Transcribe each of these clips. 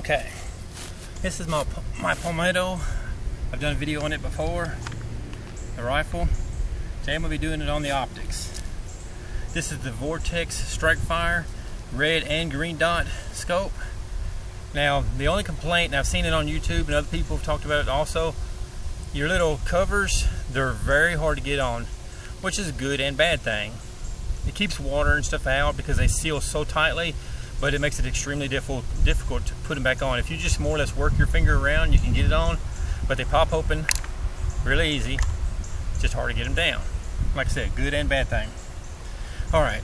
Okay, this is my Palmetto. I've done a video on it before, the rifle. Today I'm going to be doing it on the optics. This is the Vortex StrikeFire red and green dot scope. Now, the only complaint, and I've seen it on YouTube and other people have talked about it also, your little covers, they're very hard to get on, which is a good and bad thing. It keeps water and stuff out because they seal so tightly, but it makes it extremely difficult to put them back on. If you just more or less work your finger around, you can get it on, but they pop open really easy. It's just hard to get them down. Like I said, good and bad thing. Alright,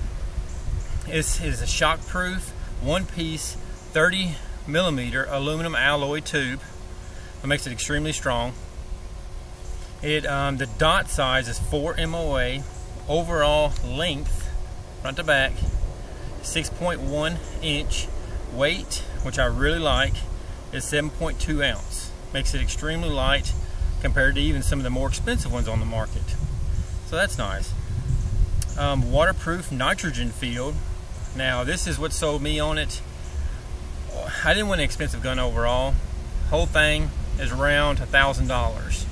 this is a shockproof, one-piece, 30mm aluminum alloy tube. That makes it extremely strong. The dot size is 4 MOA. Overall length, front to back, 6.1 inch. Weight, which I really like, is 7.2 ounce. Makes it extremely light compared to even some of the more expensive ones on the market. So that's nice. Waterproof nitrogen field. Now this is what sold me on it. I didn't want an expensive gun overall. Whole thing is around $1,000.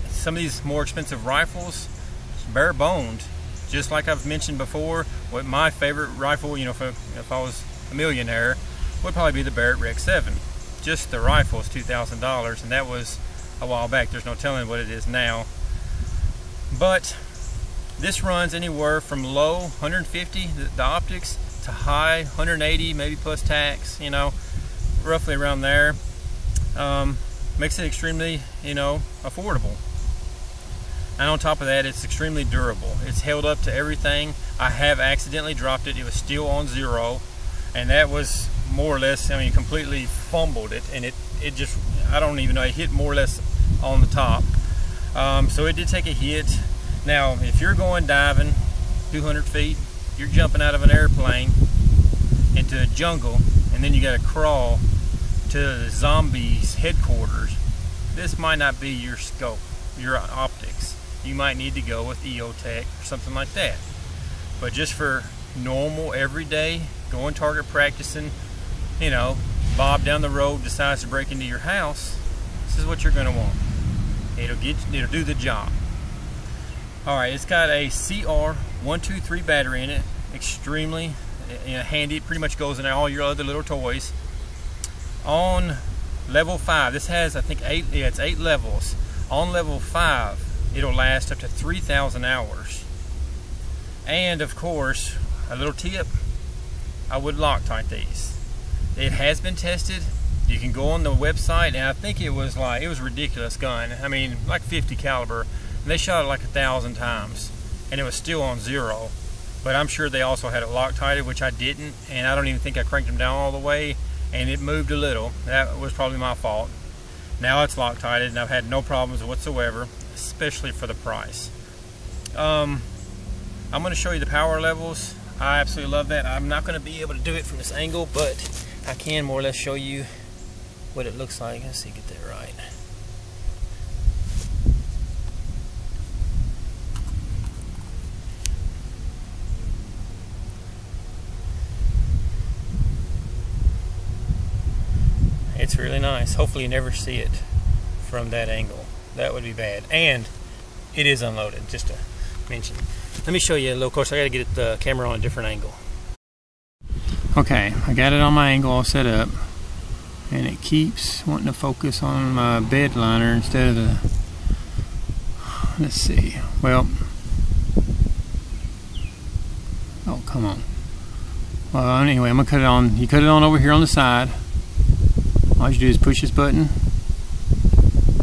Some of these more expensive rifles, bare boned. Just like I've mentioned before, what my favorite rifle, you know, if I was a millionaire, would probably be the Barrett Rec 7. Just the rifle is $2,000, and that was a while back. There's no telling what it is now. But this runs anywhere from low 150, the optics, to high 180, maybe plus tax, you know, roughly around there. Makes it extremely, you know, affordable. And on top of that, it's extremely durable. It's held up to everything. I have accidentally dropped it. It was still on 0, and that was more or less, I mean, completely fumbled it, and it just, I don't even know, it hit more or less on the top. So it did take a hit. Now, if you're going diving 200 feet, you're jumping out of an airplane into a jungle, and then you got to crawl to the zombies' headquarters, this might not be your scope, your optics. You might need to go with EOTech or something like that. But just for normal, everyday, going target practicing, you know, Bob down the road decides to break into your house, this is what you're going to want. It'll do the job. Alright, it's got a CR123 battery in it. Extremely handy. It pretty much goes in all your other little toys. On level 5, this has, I think, 8 levels. On level 5, it'll last up to 3,000 hours. And of course, a little tip, I would Loctite these. It has been tested. You can go on the website, and I think it was a ridiculous gun. I mean, like 50 caliber, and they shot it like 1,000 times, and it was still on 0. But I'm sure they also had it Loctited, which I didn't, and I don't even think I cranked them down all the way, and it moved a little. That was probably my fault. Now it's Loctited, and I've had no problems whatsoever, especially for the price. I'm going to show you the power levels. I absolutely love that. I'm not going to be able to do it from this angle, but I can more or less show you what it looks like. Let's see, get that right. It's really nice. Hopefully you never see it from that angle. That would be bad. And it is unloaded, just to mention. Let me show you a little closer. I gotta get the camera on a different angle. Okay, I got it on my angle all set up, and it keeps wanting to focus on my bed liner instead of the, let's see, well, oh, come on. Well, anyway, I'm gonna cut it on. You cut it on over here on the side. All you do is push this button.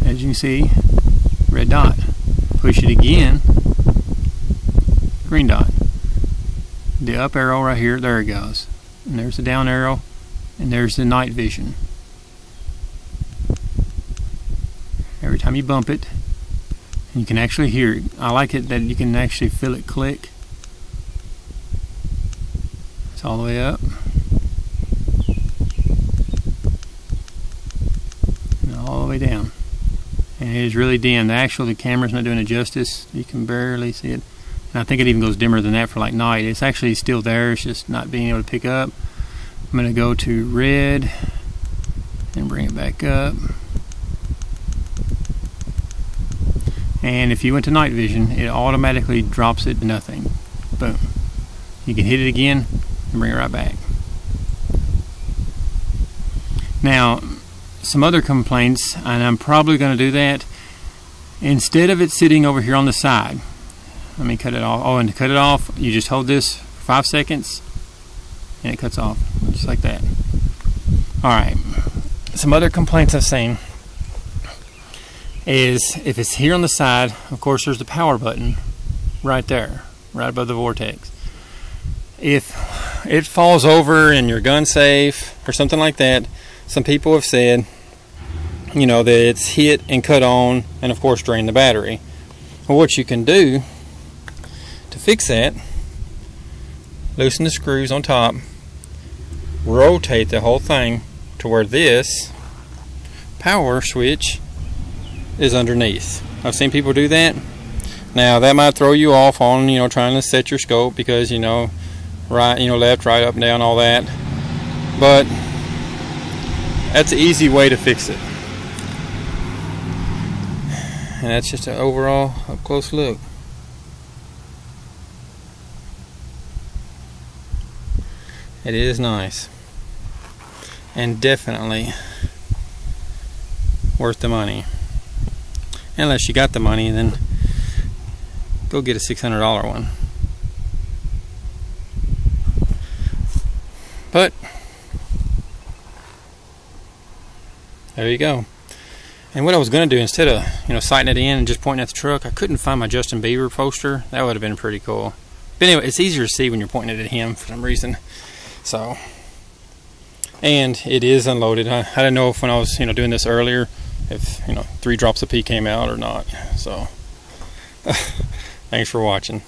As you can see, red dot. Push it again, green dot. The up arrow right here, there it goes. And there's the down arrow, and there's the night vision. Every time you bump it, and you can actually hear it. I like it that you can actually feel it click. It's all the way up. And all the way down. And it is really dim. The camera's not doing it justice. You can barely see it. And I think it even goes dimmer than that for like night. It's actually still there. It's just not being able to pick up. I'm going to go to red and bring it back up. And if you went to night vision, it automatically drops it to nothing. Boom. You can hit it again and bring it right back. Now, some other complaints, and I'm probably going to do that, instead of it sitting over here on the side, let me cut it off. Oh, and to cut it off, you just hold this for 5 seconds and it cuts off, just like that. Alright, some other complaints I've seen is if it's here on the side, of course there's the power button right there, right above the Vortex. If it falls over and your gun's safe or something like that, some people have said, you know, that it's hit and cut on and of course drain the battery. Well, what you can do to fix that, loosen the screws on top, rotate the whole thing to where this power switch is underneath. I've seen people do that. Now that might throw you off on, you know, trying to set your scope because, you know, right, you know, left, right, up and down, all that. But that's an easy way to fix it. And that's just an overall up close look. It is nice. And definitely worth the money. Unless you got the money, then go get a $600 one. But there you go. And what I was going to do, instead of, you know, sighting it in and just pointing at the truck, I couldn't find my Justin Bieber poster. That would have been pretty cool. But anyway, it's easier to see when you're pointing it at him for some reason. So, and it is unloaded. I didn't know if when I was, you know, doing this earlier, if, you know, 3 drops of pee came out or not. So, thanks for watching.